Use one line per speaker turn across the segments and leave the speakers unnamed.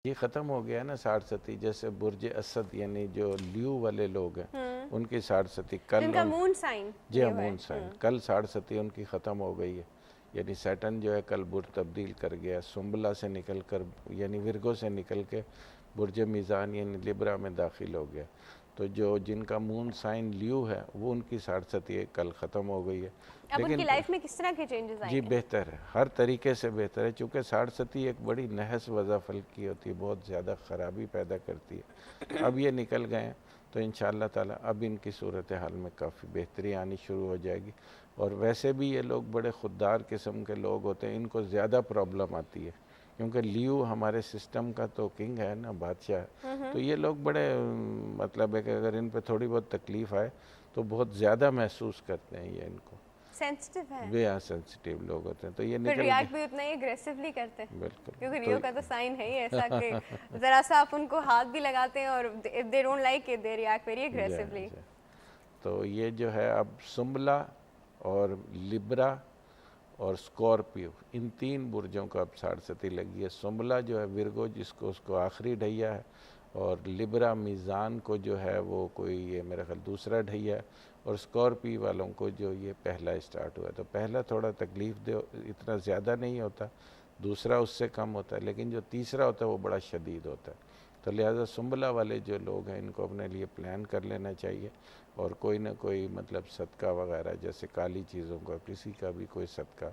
ये ख़त्म हो गया है ना साढ़ सती। जैसे बुर्ज असद यानी जो ल्यू वाले लोग हैं उनकी साढ़ सती कल
जिनका मून साइन
जी हाँ मून साइन कल साढ़ सती उनकी ख़त्म हो गई है। यानी सैटर्न जो है कल बुर्ज तब्दील कर गया, सुंबला से निकल कर यानी विर्गो से निकल के बुर्ज मीज़ान यानी लिब्रा में दाखिल हो गया। तो जो जिनका मून साइन ल्यू है वो उनकी साढ़ सती कल ख़त्म हो गई है।
अब
लेकिन
उनकी लाइफ में किस तरह के चेंजेस
जी
आएंगे?
बेहतर है, हर तरीके से बेहतर है, चूँकि साढ़ सती एक बड़ी नहस वज़ा फल की होती है, बहुत ज़्यादा ख़राबी पैदा करती है। अब ये निकल गए हैं तो इंशाअल्लाह ताला अब इनकी सूरत हाल में काफ़ी बेहतरी आनी शुरू हो जाएगी। और वैसे भी ये लोग बड़े खुददार किस्म के लोग होते हैं, इनको ज़्यादा प्रॉब्लम आती है क्योंकि लियो हमारे सिस्टम का तो किंग है ना, बादशाह। तो ये लोग बड़े मतलब है कि अगर इन पे थोड़ी बहुत तकलीफ़ आए तो बहुत ज़्यादा महसूस करते हैं ये इनको,
सेंसिटिव है,
वे यहाँ सेंसिटिव लोग होते हैं। तो ये
फिर
निकल
रिएक्ट भी उतना ही अग्रेसिवली करते हैं।
बिल्कुल
क्योंकि
तो
लियो का तो साइन है ही ऐसा कि जरा सा आप उनको हाथ भी लगाते हैं और if they don't like it they react very aggressively.
तो ये जो है अब सुम्बला और लिब्रा और स्कॉर्पियो इन तीन बुर्जों का अब साढ़ सती लगी है। सुम्बला जो है विर्गो जिसको उसको आखिरी ढैया है, और लिब्रा मीज़ान को जो है वो कोई ये मेरा ख्याल दूसरा ढैया है, और स्कॉर्पियो वालों को जो ये पहला स्टार्ट हुआ। तो पहला थोड़ा तकलीफ़ दे इतना ज़्यादा नहीं होता, दूसरा उससे कम होता है, लेकिन जो तीसरा होता है वो बड़ा शदीद होता है। तो लिहाजा सुम्बला वाले जो लोग हैं इनको अपने लिए प्लान कर लेना चाहिए और कोई ना कोई मतलब सदका वगैरह जैसे काली चीज़ों का किसी का भी कोई सदका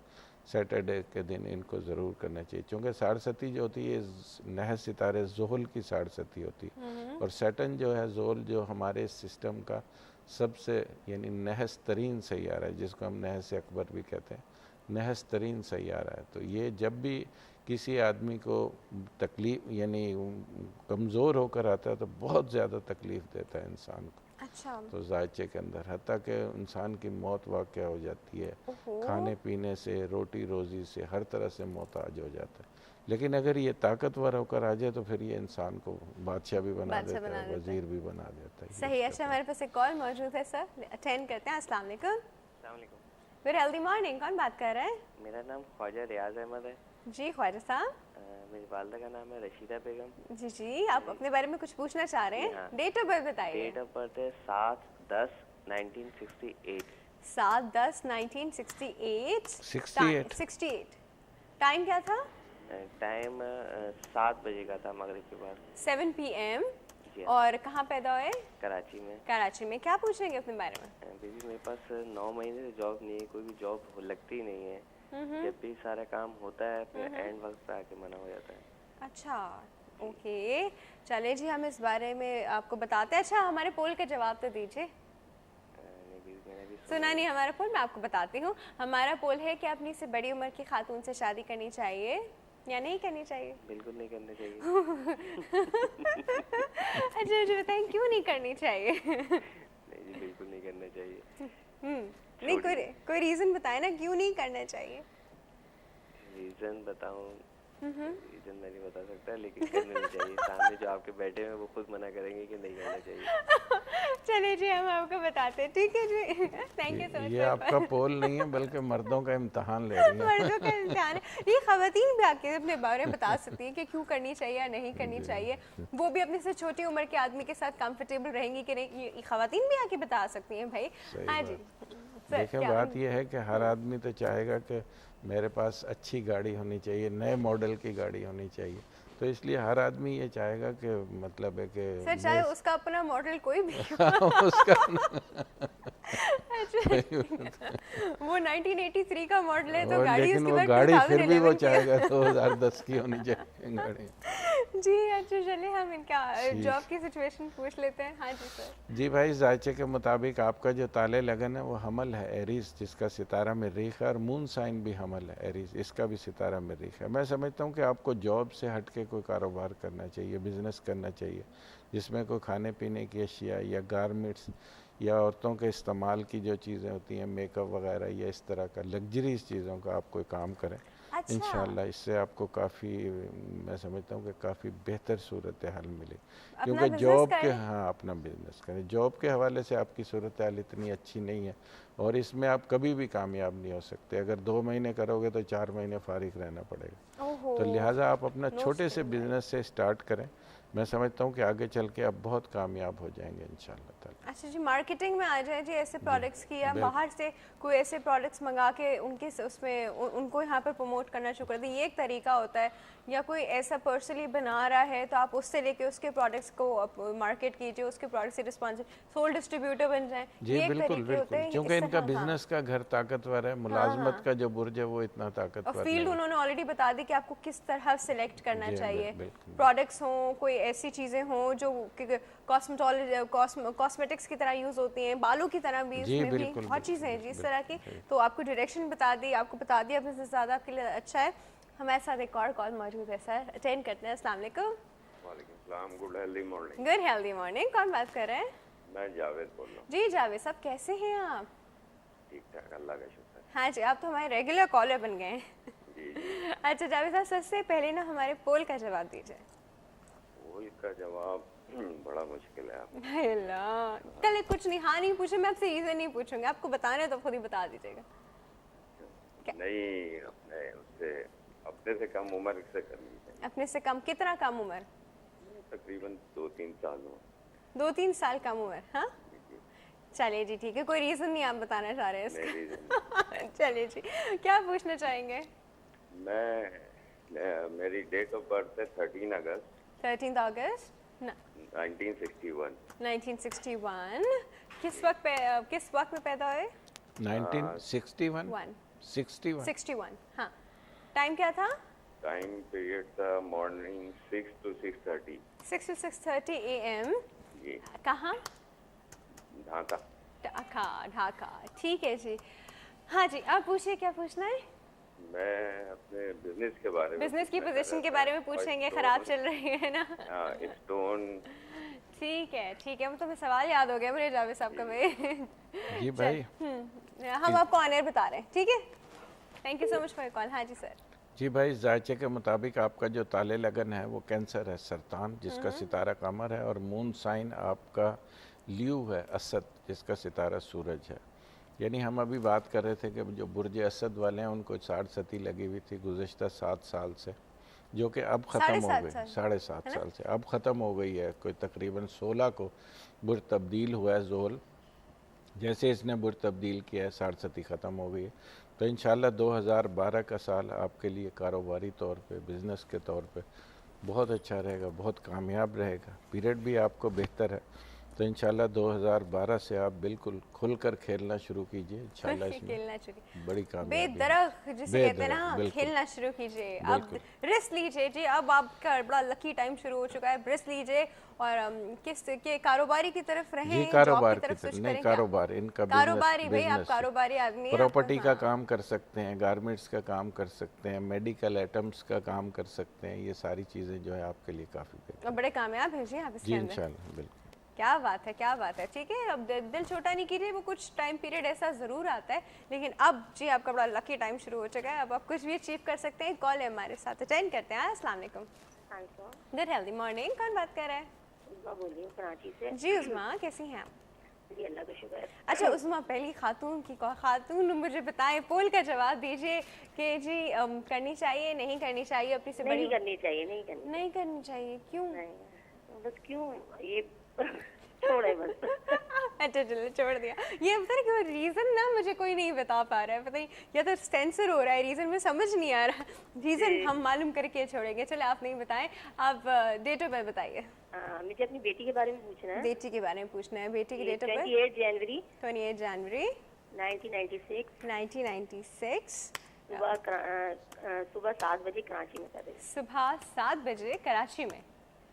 सैटरडे के दिन इनको ज़रूर करना चाहिए। क्योंकि साढ़ सती जो होती है नह सितारे जोहल की साढ़ सती होती है, और सैटर्न जो है जोहल जो हमारे सिस्टम का सबसे यानी नहस तरीन सैयारा है, जिसको हम नहस अकबर भी कहते हैं, नहस तरीन सैयारा है। तो ये जब भी किसी आदमी को तकलीफ़ यानी कमज़ोर होकर आता है तो बहुत ज़्यादा तकलीफ़ देता है इंसान को।
अच्छा।
तो जायचे के अंदर हत्ता कि इंसान की मौत वाक़या हो जाती है, खाने पीने से रोटी रोज़ी से हर तरह से मोहताज हो जाता है। लेकिन अगर ये ताकतवर होकर आ जाए तो फिर ये इंसान को बादशाह भी बना देता है, वज़ीर भी बना देता है।
सही। अच्छा, हमारे पास एक कॉल मौजूद है सर, अटेंड करते हैं। अस्सलाम वालेकुम।
अस्सलाम वालेकुम।
Very healthy morning. कौन बात कर रहा है?
मेरा नाम ख्वाजा रियाज अहमद है।
जी ख्वाजा साहब।
मेरी वालदा का नाम है रशीदा बेगम।
जी जी, आप अपने बारे में कुछ पूछना चाह रहे हैं? डेट ऑफ बर्थ बताइए।
डेट ऑफ बर्थ है 7/10/1968।
7/10/1968। 68। टाइम क्या था?
टाइम 7 बजे का था मगरिब के बाद।
7 PM। और कहाँ पैदा हुए?
कराची में।
कराची में। क्या पूछेंगे अपने बारे में?
बेबी मेरे पास 9 महीने से जॉब नहीं है, कोई भी जॉब लगती नहीं है। जब भी सारा काम होता है फिर एंड वक्त पे आके मना हो जाता है।
अच्छा ओके, चले जी हम इस बारे में आपको बताते हैं। अच्छा, हमारे पोल का जवाब तो दीजिए। सुना नहीं हमारा पोल? मैं आपको बताती हूँ। हमारा पोल है कि अपनी से बड़ी उम्र की खातून से शादी करनी चाहिए या नहीं करनी चाहिए?
बिल्कुल नहीं करनी चाहिए।
अच्छा मुझे बताएं क्यों नहीं करनी चाहिए?
नहीं जी, बिल्कुल नहीं करना चाहिए।
नहीं, कोई रीजन बताए ना क्यों नहीं करना चाहिए।
रीजन बताऊं? रीजन मैं नहीं बता सकता, लेकिन करना नहीं चाहिए। सामने जो आपके बैठे हैं वो खुद मना करेंगे कि नहीं करना चाहिए।
चलिए जी हम आपको बताते हैं, ठीक है जी। Thank you so much.
ये आपका पोल नहीं है बल्कि मर्दों का इम्तहान ले रही है।
मर्दों का इम्तिहान है। ये खवातीन भी आके अपने बारे में बता सकती है कि क्यों करनी चाहिए या नहीं करनी चाहिए। वो भी अपने से छोटी उम्र के आदमी के साथ कंफर्टेबल रहेंगी कि नहीं, ये खवातीन भी आके बता सकती हैं भाई। हाँ जी।
देखिए बात यह है कि हर आदमी तो चाहेगा कि मेरे पास अच्छी गाड़ी होनी चाहिए, नए मॉडल की गाड़ी होनी चाहिए। तो इसलिए हर आदमी ये चाहेगा कि मतलब है कि
सर चाहे उसका अपना मॉडल कोई भी
उसका
वो 1983 का मॉडल है तो
और
गाड़ी
लेकिन
उसके
वो
बाद
गाड़ी फिर भी वो
2011
चाहेगा 2010 की होनी चाहिए गाड़ी।
जी अच्छा, चलिए हम इनका जॉब की सिचुएशन पूछ लेते हैं। हाँ जी सर।
जी भाई, जायचे के मुताबिक आपका जो ताले लगन है वो हमल है एरीज, जिसका सितारा मरीख है, और मून साइन भी हमल है एरीज, इसका भी सितारा मरीख है। मैं समझता हूँ कि आपको जॉब से हट के कोई कारोबार करना चाहिए, बिज़नेस करना चाहिए, जिसमें कोई खाने पीने की अशिया या गारमेंट्स या औरतों के इस्तेमाल की जो चीज़ें होती हैं मेकअप वगैरह या इस तरह का लग्जरीज चीज़ों का आप कोई काम करें।
अच्छा।
इंशाल्लाह इससे आपको काफ़ी, मैं समझता हूँ कि काफ़ी बेहतर सूरत हाल मिले,
अपना
क्योंकि
बिजनेस
जॉब के,
करें।
हाँ अपना बिजनेस करें, जॉब के हवाले से आपकी सूरत हाल इतनी अच्छी नहीं है और इसमें आप कभी भी कामयाब नहीं हो सकते। अगर 2 महीने करोगे तो 4 महीने फारिग रहना पड़ेगा।
ओहो,
तो लिहाजा आप अपना
नो
छोटे से
स्कूल लाइफ।
बिजनेस से स्टार्ट करें। मैं समझता हूँ कि आगे चल के आप बहुत कामयाब हो जाएंगे इंशाल्लाह ताला।
अच्छा जी, मार्केटिंग में आ जाए जी ऐसे प्रोडक्ट्स की, या
बिल्कुल।
बाहर से कोई ऐसे प्रोडक्ट्स मंगा के उसमें उनको यहाँ पर प्रमोट करना शुरू कर दें, ये एक तरीका होता है। या कोई ऐसा पर्सनली बना रहा है तो आप उससे लेके उसके प्रोडक्ट्स को मार्केट कीजिए, उसके प्रोडक्ट्स से रिस्पॉन्सिबल सोल डिस्ट्रीब्यूटर बन जाए,
जी
ये एक
बिल्कुल
तरीके होते
बिल्कुल,
हैं
क्योंकि
इस
इनका
तरह। हाँ
बिजनेस का घर ताकतवर है,
हाँ
मुलाजमत
हाँ,
का जो बुर्ज है वो इतना
और
ताकतवर
फील्ड
नहीं है।
उन्होंने ऑलरेडी बता दी कि आपको किस तरह सेलेक्ट करना
जी
चाहिए।
बिल्कुल।
प्रोडक्ट्स हों, कोई ऐसी चीज़ें हों जो कॉस्मेटिक्स की तरह यूज़ होती हैं, बालों की तरह भी,
जी
इसमें भी
बिल्कुल
बहुत चीज़ें हैं जी
बिल्कुल
इस तरह की।
बिल्कुल।
तो आपको डायरेक्शन बता दी, आपको बता दिया अपने से ज़्यादा आपके लिए अच्छा है। हमारे साथ एक और कॉल मौजूद है सर, अटेंड करते हैं। अस्सलाम वालेकुम।
वालेकुम सलाम, good healthy morning.
Good healthy morning, कौन बात कर रहे हैं?
मैं जावेद बोल रहा हूँ।
जी जावेद साहब, कैसे हैं आप?
ठीक ठाक, अल्लाह का शुक्र है।
हाँ जी, आप तो हमारे रेगुलर कॉलर बन गए हैं।
जी जी।
अच्छा जावेद साहब, सबसे पहले ना हमारे पोल का जवाब दीजिए।
वो इसका जवाब बड़ा मुश्किल है। आप
अल्लाह, कल कुछ नहीं, हाँ नहीं पूछे, मैं आपसे रीजन नहीं पूछूंगी, आपको बताना है तो खुद ही बता दीजिएगा।
नहीं, अपने उससे अपने से कम उम्र से करनी चाहिए।
अपने से कम, कितना कम उम्र?
तकरीबन 2-3 साल हो।
2-3 साल कम उम्र? हाँ चलिए जी, ठीक है, कोई रीजन नहीं आप बताना चाह रहे हैं
नहीं
इसका?
रीजन।
चलिए जी, क्या पूछना चाहेंगे?
मेरी डेट ऑफ बर्थ है 13 अगस्त
13 अगस्त
1961।
1961। किस वक्त में पैदा हुए?
1961 61
61। हाँ, टाइम क्या था?
टाइम पीरियड था मॉर्निंग 6 to 6:30।
6 to 6:30 AM।
जी,
कहाँ?
ढाका।
ढाका, ढाका, ठीक है जी। हाँ जी, आप पूछिए, क्या पूछना है?
मैं अपने बिजनेस के बारे में
बिजनेस की
पूछना
पोजीशन
चाह
के
रहा
बारे
था।
में
और
पूछेंगे,
स्टोन-
खराब चल रही है ना?
हाँ, स्टोन।
ठीक है ठीक है, तो मैं सवाल याद हो गया मुझे जावेद साहब का भाई।
जी भाई।
हम आपको ऑनर बता रहे हैं, ठीक है? Thank you so much for call. हाँ जी सर।
जी भाई, जायचे के मुताबिक आपका जो ताले लगन है वो कैंसर है, सरतान, जिसका सितारा कमर है, और मून साइन आपका ल्यू है, असद, जिसका सितारा सूरज है। यानी हम अभी बात कर रहे थे कि जो बुर्ज असद वाले हैं उनको 60 सती लगी हुई थी गुज़श्ता 7 साल से, जो कि अब ख़त्म हो गई, 7.5 साल से अब ख़त्म हो गई है। कोई तकरीबन 16 को बुर्ज तब्दील हुआ है ज़ोल, जैसे इसने बुर्ज तब्दील किया है 60 सती ख़त्म हो गई है। तो इंशाल्लाह 2012 का साल आपके लिए कारोबारी तौर पे, बिज़नेस के तौर पे बहुत अच्छा रहेगा, बहुत कामयाब रहेगा। पीरियड भी आपको बेहतर है, तो इंशाल्लाह 2012 से आप बिल्कुल खुलकर खेलना शुरू कीजिए इंशाल्लाह। इसमें
खेलना चाहिए,
बड़ी कामयाबी
बेदरख जिसे कहते हैं ना,
बेदरख, बिल्कुल।
खेलना शुरू कीजिए। अब
बिल्कुल।
रिस्क लीजिए जी, अब आपका बड़ा लकी टाइम शुरू हो चुका है, रिस्क लीजिए। और किस के कारोबारी की तरफ रहें,
जी,
जॉब
कारोबार
की
की
तरफ
तरफ
स्विच
नहीं,
करें क्या?
कारोबार, इनका
कारोबारी भाई, आप
बिजनेस,
कारोबारी आदमी हैं,
प्रॉपर्टी
आपका-
का
हाँ।
काम कर सकते हैं, गारमेंट्स का काम कर सकते हैं, मेडिकल आइटम्स का काम कर सकते हैं। ये सारी चीज़ें जो है आपके लिए काफ़ी बेहतर
और बड़े कामयाब हैं जी आप
जी
इसके अंदर।
इंशाल्लाह, बिल्कुल।
क्या बात है, क्या बात है। ठीक है, अब दिल छोटा नहीं कीजिए, वो कुछ टाइम पीरियड ऐसा ज़रूर आता है, लेकिन अब जी आपका बड़ा लकी टाइम शुरू हो चुका है, अब आप कुछ भी अचीव कर सकते हैं। कॉल है हमारे साथ, अटेंड करते हैं। अस्सलाम वालेकुम। गुड हेल्दी मॉर्निंग, कौन बात कर रहा है?
बोल रही हूँ कराची से।
जी उस्मा, कैसी हैं आप?
जी अल्लाह का शुक्र है।
अच्छा उस्मा, पहली खातून की खातून मुझे बताएं, पोल का जवाब दीजिए कि जी करनी चाहिए नहीं करनी चाहिए अपनी से
नहीं
बड़ी?
करनी चाहिए, नहीं करनी
नहीं करनी चाहिए, क्यों?
नहीं, बस क्यों ये छोड़े बस।
अच्छा चलो छोड़ दिया। ये पता नहीं क्यों रीज़न ना मुझे कोई नहीं बता पा रहा है, पता नहीं या तो सेंसर हो रहा है रीज़न, में समझ नहीं आ रहा। रीज़न हम मालूम करके छोड़ेंगे। चलो आप नहीं बताएं, आप डेट ऑफ बर्थ बताइए।
मुझे अपनी बेटी के बारे में पूछना है।
बेटी के बारे में पूछना है। बेटी की डेट ऑफ बर्थ
28 जनवरी
28 जनवरी
1996।
1996।
सुबह 7 बजे कराची में पैदा हुई।
सुबह 7 बजे कराची में।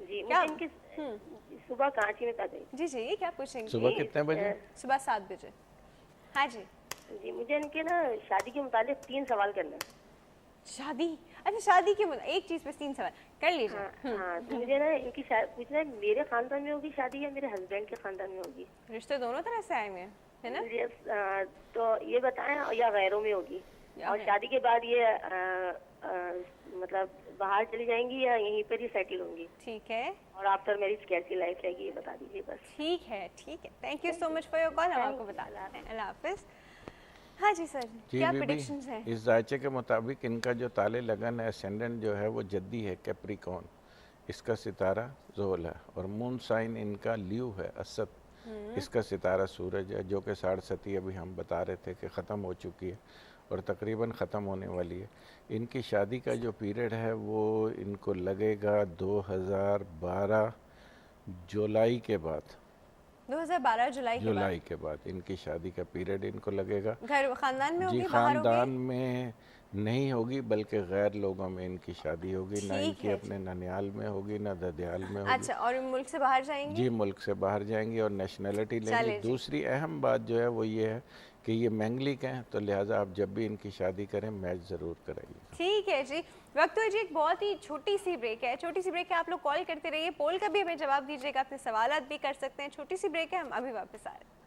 जी
क्या?
मुझे इनकी सुबह कराची में पैदा हुई।
जी जी, क्या पूछेंगे?
सुबह कितने बजे?
सुबह 7 बजे। हाँ जी।
जी मुझे इनके ना शादी के मुतालिक 3 सवाल करना है।
शादी? अच्छा शादी के एक चीज़ पे 3 सवाल कर लीजिए।
हाँ, तो मुझे ना इनकी पूछना है, मेरे खानदान में होगी शादी या मेरे हस्बैंड के खानदान में होगी?
रिश्ते दोनों तरह से आए हुए हैं, है ना?
मुझे तो ये बताएं, या गैरों में होगी?
या
और
गैर-
शादी के बाद ये मतलब बाहर चली जाएंगी या यहीं पर ही सेटल होंगी?
ठीक है,
और आफ्टर मैरिज कैसी लाइफ रहेगी ये बता दीजिए बस।
ठीक है, ठीक है। Thank you so much for your call. हम आपको बता देते हैं। अल्लाह हाफिज़। हाँ जी सर,
जी
क्या
बीबी,
प्रेडिक्शंस हैं?
इस जायचे के मुताबिक इनका जो ताले लगन है, असेंडेंट जो है वो जद्दी है कैप्रिकॉर्न, इसका सितारा ज़ोल है, और मून साइन इनका ल्यू है असद, इसका सितारा सूरज है, जो कि 60 अभी हम बता रहे थे कि ख़त्म हो चुकी है और तकरीबन ख़त्म होने वाली है। इनकी शादी का जो पीरियड है वो इनको लगेगा 2012 जुलाई के बाद,
2012 जुलाई
के बाद इनकी शादी का पीरियड इनको लगेगा।
घर खानदान में
जी,
होगी, बाहर
खानदान
होगी?
में नहीं होगी, बल्कि गैर लोगों में इनकी शादी होगी, ना
ठीक
इनकी
है
अपने ननियाल में होगी, ना ददियाल में होगी।
अच्छा, और मुल्क से बाहर जाएंगे?
जी, मुल्क से बाहर जाएंगी और नेशनलिटी लेंगी।
चले जी।
दूसरी अहम बात जो है वो ये है कि ये मैंगलिक हैं, तो लिहाजा आप जब भी इनकी शादी करें मैच ज़रूर कराइए।
ठीक है जी। वक्त हुआ जी एक बहुत ही छोटी सी ब्रेक है। छोटी सी ब्रेक है, आप लोग कॉल करते रहिए, पोल का भी हमें जवाब दीजिएगा, अपने सवालात भी कर सकते हैं। छोटी सी ब्रेक है, हम अभी वापस आ रहे हैं।